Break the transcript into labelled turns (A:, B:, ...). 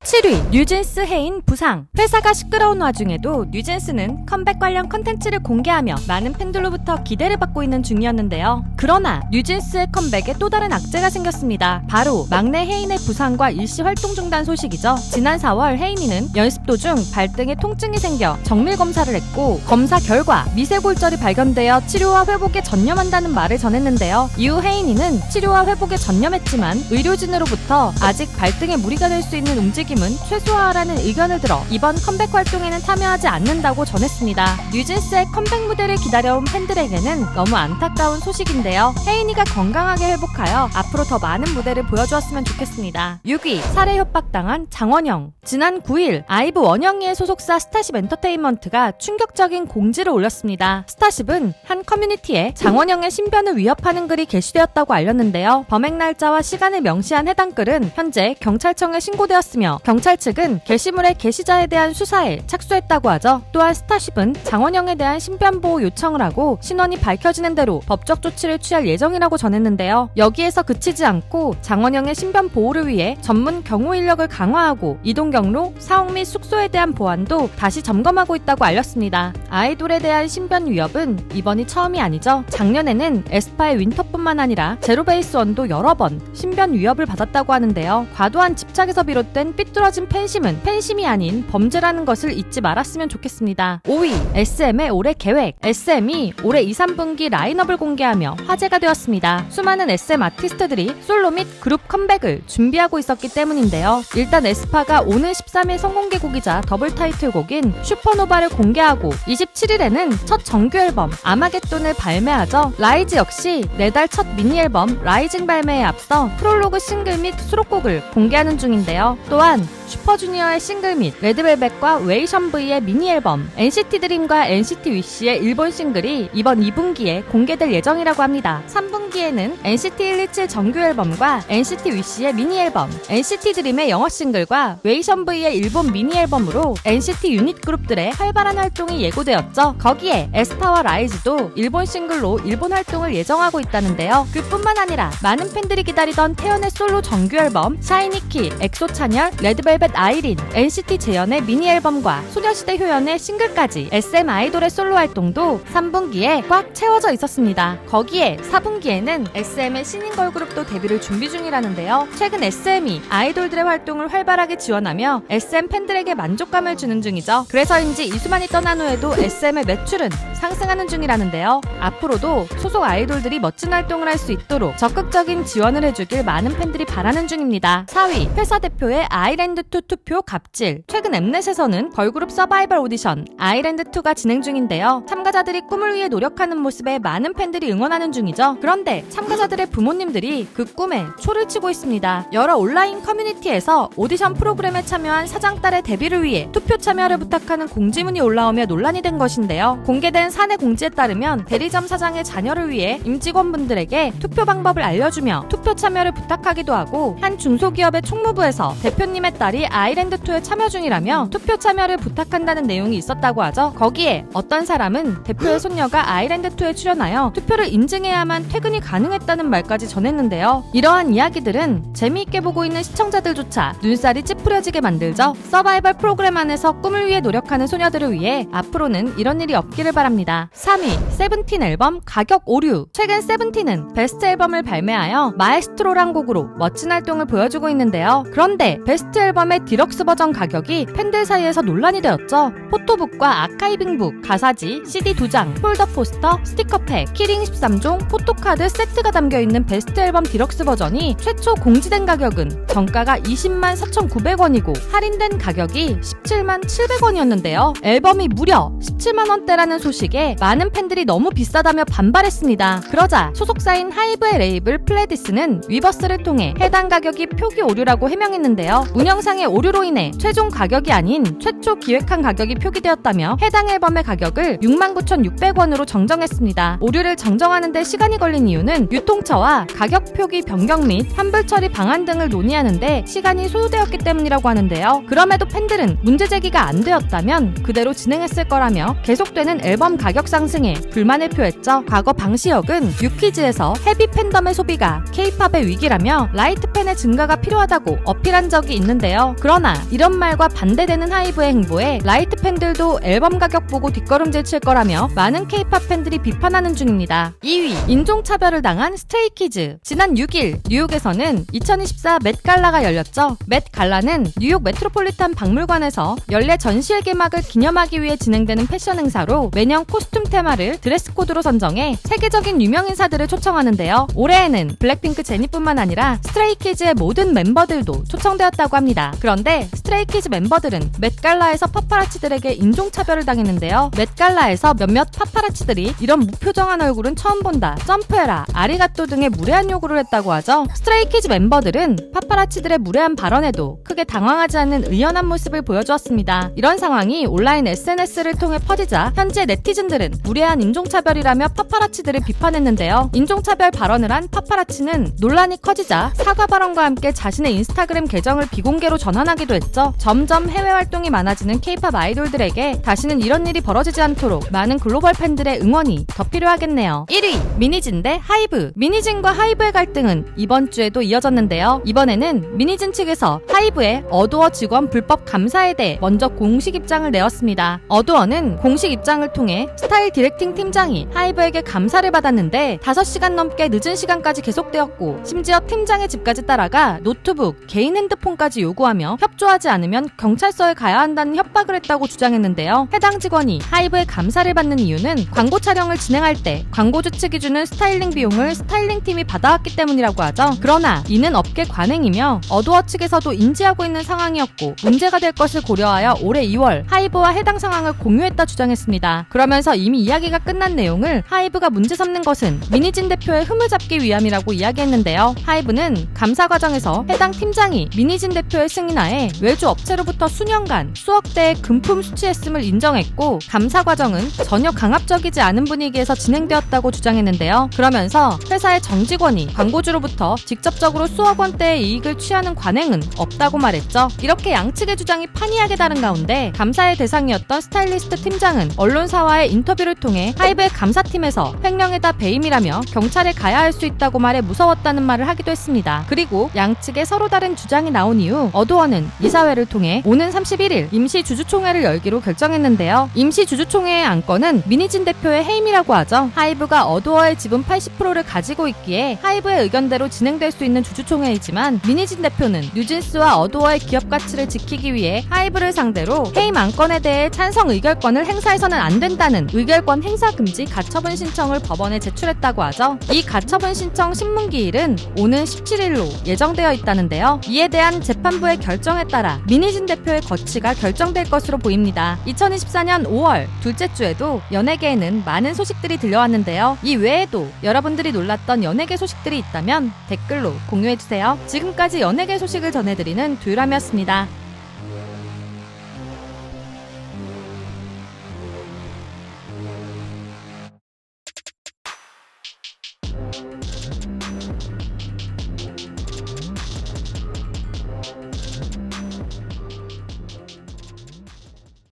A: 7위 뉴진스 해인 부상. 회사가 시끄러운 와중에도 뉴진스는 컴백 관련 컨텐츠를 공개하며 많은 팬들로부터 기대를 받고 있는 중이었는데요. 그러나 뉴진스의 컴백에 또 다른 악재가 생겼습니다. 바로 막내 해인의 부상과 일시 활동 중단 소식이죠. 지난 4월 해인이는 연습 도중 발등에 통증이 생겨 정밀 검사를 했고 검사 결과 미세골절이 발견되어 치료와 회복에 전념한다는 말을 전했는데요. 이후 해인이는 치료와 회복에 전념했지만 의료진으로부터 아직 발등에 무리가 될 수 있는 움직임은 최소화하라는 의견을 들어 이번 컴백 활동에는 참여하지 않는다고 전했습니다. 뉴진스의 컴백 무대를 기다려온 팬들에게는 너무 안타까운 소식인데요. 혜인이가 건강하게 회복하여 앞으로 더 많은 무대를 보여주었으면 좋겠습니다. 6위 살해 협박당한 장원영. 지난 9일 아이브 원영이의 소속사 스타쉽 엔터테인먼트가 충격적인 공지를 올렸습니다. 스타쉽은 한 커뮤니티에 장원영의 신변을 위협하는 글이 게시되었다고 알렸는데요. 범행 날짜와 시간을 명시한 해당 글은 현재 경찰청에 신고되었으며 경찰 측은 게시물의 게시자에 대한 수사에 착수했다고 하죠. 또한 스타쉽은 장원영에 대한 신변보호 요청을 하고 신원이 밝혀지는 대로 법적 조치를 취할 예정이라고 전했는데요. 여기에서 그치지 않고 장원영의 신변 보호를 위해 전문 경호 인력을 강화하고 이동 경로, 사옥 및 숙소에 대한 보안도 다시 점검하고 있다고 알렸습니다. 아이돌에 대한 신변 위협은 이번이 처음이 아니죠. 작년에는 에스파의 윈터뿐만 아니라 제로베이스원도 여러 번 신변 위협을 받았다고 하는데요. 과도한 집착에서 비롯된 삐뚤어진 팬심은 팬심이 아닌 범죄라는 것을 잊지 말았으면 좋겠습니다. 5위 SM의 올해 계획. SM이 올해 2, 3분기 라인업을 공개하며 화제가 되었습니다. 수많은 SM 아티스트들이 솔로 및 그룹 컴백을 준비하고 있었기 때문인데요. 일단 에스파가 오는 13일 선공개 곡이자 더블 타이틀곡인 슈퍼노바를 공개하고 27일에는 첫 정규 앨범 아마겟돈을 발매하죠. 라이즈 역시 내달 첫 미니 앨범 라이징 발매에 앞서 프롤로그 싱글 및 수록곡을 공개하는 중인데요. 또한 슈퍼주니어의 싱글 및 레드벨벳과 웨이션 V의 미니 앨범, NCT 드림과 NCT 위시의 일본 싱글이 이번 2분기에 공개될 예정이라고 합니다. 3분기에는 NCT 127 정규 앨범과 NCT 위시의 미니 앨범, NCT 드림의 영어 싱글과 웨이션 V의 일본 미니 앨범으로 NCT 유닛 그룹들의 활발한 활동이 예고되었죠. 거기에 에스파와 라이즈도 일본 싱글로 일본 활동을 예정하고 있다는데요. 그뿐만 아니라 많은 팬들이 기다리던 태연의 솔로 정규 앨범, 샤이니키, 엑소 찬열, 레드벨벳 아이린, NCT 재현의 미니 앨범과 소녀시대 효연의 싱글까지 SM 아이돌의 솔로 활동도 3분기에 꽉 채워져 있었습니다. 거기에 4분기에는 SM의 신인 걸그룹도 데뷔를 준비 중이라는데요. 최근 SM이 아이돌들의 활동을 활발하게 지원하며 SM 팬들에게 만족감을 주는 중이죠. 그래서인지 이수만이 떠난 후에도 SM의 매출은 상승하는 중이라는데요. 앞으로도 소속 아이돌들이 멋진 활동을 할 수 있도록 적극적인 지원을 해주길 많은 팬들이 바라는 중입니다. 4위 회사 대표의 아이랜드2 투표 갑질. 최근 엠넷에서는 걸그룹 서바이벌 오디션 아이랜드2가 진행 중인데요. 참가자들이 꿈을 위해 노력하는 모습에 많은 팬들이 응원하는 중이죠. 그런데 참가자들의 부모님들이 그 꿈에 초를 치고 있습니다. 여러 온라인 커뮤니티에서 오디션 프로그램에 참여한 사장딸의 데뷔를 위해 투표 참여를 부탁하는 공지문이 올라오며 논란이 된 것인데요. 공개된 사내 공지에 따르면 대리점 사장의 자녀를 위해 임직원분들에게 투표 방법을 알려주며 투표 참여를 부탁하기도 하고 한 중소기업의 총무부에서 대표님의 딸이 아이랜드2에 참여 중이라며 투표 참여를 부탁한다는 내용이 있었다고 하죠. 거기에 어떤 사람은 대표의 손녀가 아이랜드2에 출연하여 투표를 인증해야만 퇴근이 가능했다는 말까지 전했는데요. 이러한 이야기들은 재미있게 보고 있는 시청자들조차 눈살이 찌푸려지게 만들죠. 서바이벌 프로그램 안에서 꿈을 위해 노력하는 소녀들을 위해 앞으로는 이런 일이 없기를 바랍니다. 3위 세븐틴 앨범 가격 오류. 최근 세븐틴은 베스트 앨범을 발매하여 마에스트로란 곡으로 멋진 활동을 보여주고 있는데요. 그런데 베스트 앨범의 디럭스 버전 가격이 팬들 사이에서 논란이 되었죠. 포토북과 아카이빙북, 가사지, CD 2장, 폴더 포스터, 스티커팩, 키링 13종, 포토카드 세트가 담겨있는 베스트 앨범 디럭스 버전이 최초 공지된 가격은 정가가 20만 4,900원이고 할인된 가격이 17만 700원이었는데요. 앨범이 무려 17만 원대라는 소식에 많은 팬들이 너무 비싸다며 반발했습니다. 그러자 소속사인 하이브의 레이블 플레디스는 위버스를 통해 해당 가격이 표기 오류라고 해명했는데요. 운영상의 오류로 인해 최종 가격이 아닌 최초 기획한 가격이 표기되었다며 해당 앨범의 가격을 69,600원으로 정정했습니다. 오류를 정정하는 데 시간이 걸린 이유는 유통처와 가격 표기 변경 및 환불 처리 방안 등을 논의하는데 시간이 소요되었기 때문이라고 하는데요. 그럼에도 팬들은 문제 제기가 안 되었다면 그대로 진행했을 거라며 계속되는 앨범 가격 상승에 불만을 표했죠. 과거 방시혁은 유퀴즈에서 헤비 팬덤의 소비가 K-팝의 위기라며 라이트 팬의 증가가 필요하다고 어필한 적이 있는데요. 그러나 이런 말과 반대되는 하이브의 행보에 라이트 팬들도 앨범 가격 보고 뒷걸음질 칠 거라며 많은 K-팝 팬들이 비판하는 중입니다. 2위, 인종차별을 당한 스트레이키즈. 지난 6일 뉴욕에서는 2024 맷 갈라가 열렸죠. 맷 갈라는 뉴욕 메트로폴리탄 박물관에서 연례 전시회 개막을 기념하기 위해 진행되는 패션 행사로 매년 코스튬 테마를 드레스 코드로 선정해 세계적인 유명 인사들을 초청하는데요. 올해에는 블랙핑크 제니뿐만 아니라 스트레이키즈의 모든 멤버들도 초청되었다고 합니다. 그런데 스트레이키즈 멤버들은 맷 갈라에서 파파라치들에게 인종차별을 당했는데요. 맷 갈라에서 몇몇 파파라치들이 이런 무표정한 얼굴은 처음 본다, 점프해라, 아리가또 등의 무례한 요구를 했다고 하죠. 스트레이키즈 멤버들은 파파라치들의 무례한 발언에도 크게 당황하지 않는 의연한 모습을 보여주었습니다. 이런 상황이 온라인 SNS를 통해 퍼지자 현재 네티즌들은 무례한 인종차별이라며 파파라치들을 비판했는데요. 인종차별 발언을 한 파파라치는 논란이 커지자 사과 발언과 함께 자신의 인스타그램 계정을 비공개로 전환하기도 했죠. 점점 해외 활동이 많아지는 K-팝 아이돌들에게 다시는 이런 일이 벌어지지 않도록 많은 글로벌 팬들의 응원이 더 필요하겠네요. 1위, 미니진 대 하이브. 미니진과 하이브의 갈등은 이번 주에도 이어졌는데요. 이번에는 미니진 측에서 하이브의 어두어 직원 불법 감사에 대해 먼저 공식 입장을 내었습니다. 어두어는 공식 입장을 통해 스타일 디렉팅 팀장이 하이브에게 감사를 받았는데 5시간 넘게 늦은 시간까지 계속되었고 심지어 팀장의 집까지 따라가 노트북, 개인 핸드폰까지 요구하며 협조하지 않으면 경찰서에 가야 한다는 협박을 했다고 주장했는데요. 해당 직원이 하이브의 감사를 받는 이유는 광고 촬영을 진행할 때 광고주 측이 주는 스타일링 비용을 스타일링 팀이 받아왔기 때문이라고 하죠. 그러나 이는 업계 관행이며 어두어 측에서도 인지하고 있는 상황이었고 문제가 될 것을 고려하여 올해 2월 하이브와 해당 상황을 공유했다 주장했습니다. 그러면서 이미 이야기가 끝난 내용을 하이브가 문제 삼는 것은 미니진 대표의 흠을 잡기 위함이라고 이야기했는데요. 하이브는 감사 과정에서 해당 팀장이 미니진 대표의 승인하에 외주 업체로부터 수년간 수억대의 금품 수취했음을 인정했고 감사 과정은 전혀 강압적이지 않은 분위기에서 진행되었다고 주장했는데요. 그러면서 회사의 정직원이 광고주로부터 직접적으로 수억 원대의 이익을 취하는 관행은 없다고 말했죠. 이렇게 양측의 주장이 판이하게 다른 가운데 감사의 대상이었던 스타일리스트 팀장은 언론사와의 인터뷰를 통해 하이브의 감사팀에서 횡령에다 배임이라며 경찰에 가야 할 수 있다고 말해 무서웠다는 말을 하기도 했습니다. 그리고 양측의 서로 다른 주장이 나온 이후 어두어는 이사회를 통해 오는 31일 임시 주주총회를 열기로 결정했는데요. 임시 주주총회의 안건은 미니진 대표의 해임이라고 하죠. 하이브가 어두어의 지분 80%를 가지고 있기에 하이브의 의견대로 진행될 수 있는 주주총회이지만 미니진 대표는 뉴진스와 어두어의 기업 가치를 지키기 위해 하이브를 상대로 해임 안건에 대해 찬성 의결권을 행사해서는 안 된다는 의결권 행사 금지 가처분 신청을 법원에 제출했다고 하죠. 이 가처분 신청 신문기일은 오는 17일로 예정되어 있다는데요. 이에 대한 재판부의 결정에 따라 미니진 대표의 거취가 결정될 것으로 보입니다. 2024년 5월 둘째 주에도 연예계에는 많은 소식들이 들려왔는데요. 이 외에도 여러분들이 놀랐던 연예계 소식들이 있다면 댓글로 공유해주세요. 지금까지 연예계 소식을 전해드리는 두유람이었습니다.